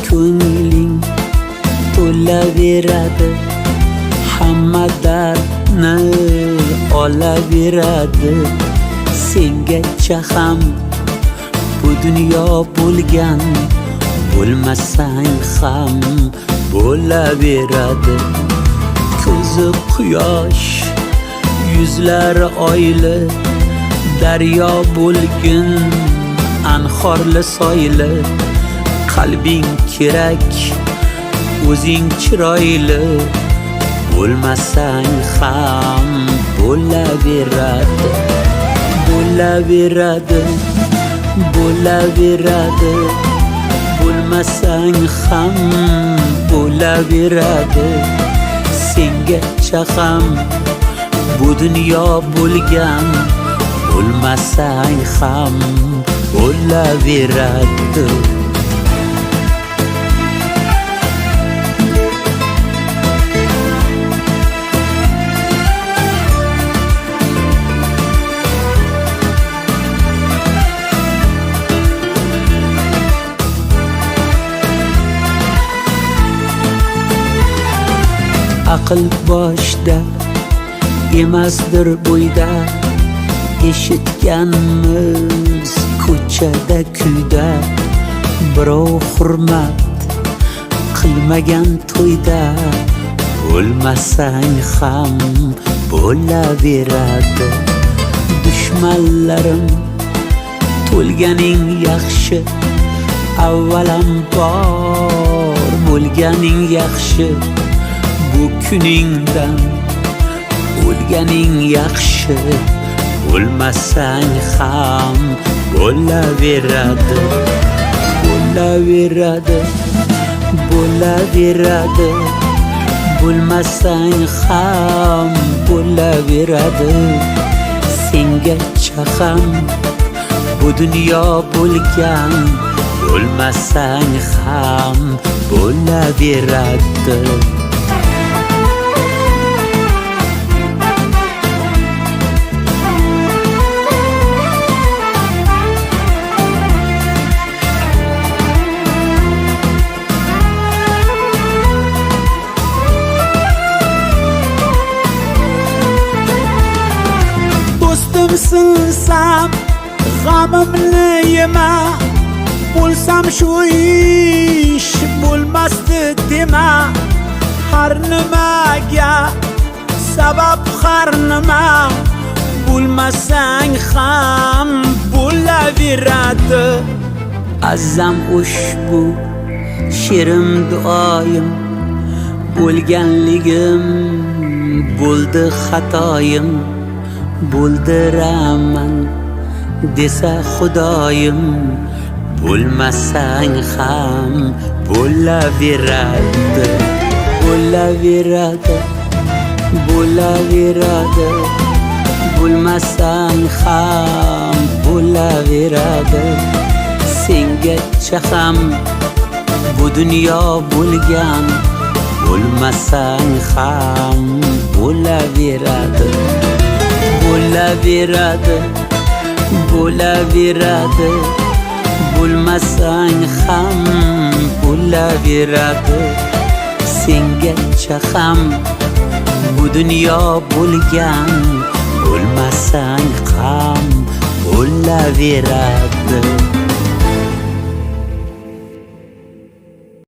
ko'ngling to'laveradi, hamma dardni olaveradi. Sengacha ham bu dunyo bo'lgan, bo'lmasang ham bo'laveradi. Ko'zi quyosh, yuzlari oyli, daryo bo'lgin anhorli soyli. Qalbing kerak, o'zing chiroyli, bo'lmasang ham bo'laveradi. Bo'laveradi, bo'laveradi, bo'lmasang ham bo'laveradi. Sengacha ham bu dunyo bo'lgan, bo'lmasang ham bo'laveradi. Aql boshda emasdir bo'yda, eshitganmiz ko'chada kuyda. Birov hurmat qilmagan to'yda, bo'lmasang ham bo'laveradi. Dushmanlarim to'lganing yaxshi, avvalambor bo'lganing yaxshi. Bu kuningdan o'lganing yaxshi, bo'lmasang ham bo'laveradi. Bo'laveradi, bo'laveradi, bo'lmasang ham bo'laveradi. Sengacha ham bu dunyo bo'lgan, bo'lmasang ham bo'laveradi. Sinsam g'amimni yema, bo'lsam shu ish bo'lmasdi dema. Har nimaga sabab har nima, bo'lmasang ham bo'laveradi. Azam ushbu shirin duoyim, bo'lganligim bo'ldi xatoyim. Bo'ldiraman desa Xudoyim, bo'lmasang ham bo'laveradi. Bo'laveradi, bo'laveradi, bo'lmasang ham bo'laveradi. Sengacha ham bu dunyo bo'lgan, bo'lmasang ham bo'laveradi. Bo'laveradi, bo'laveradi, bo'lmasang ham bo'laveradi. Sengacha ham bu dunyo bo'lgan, bo'lmasang ham bo'laveradi.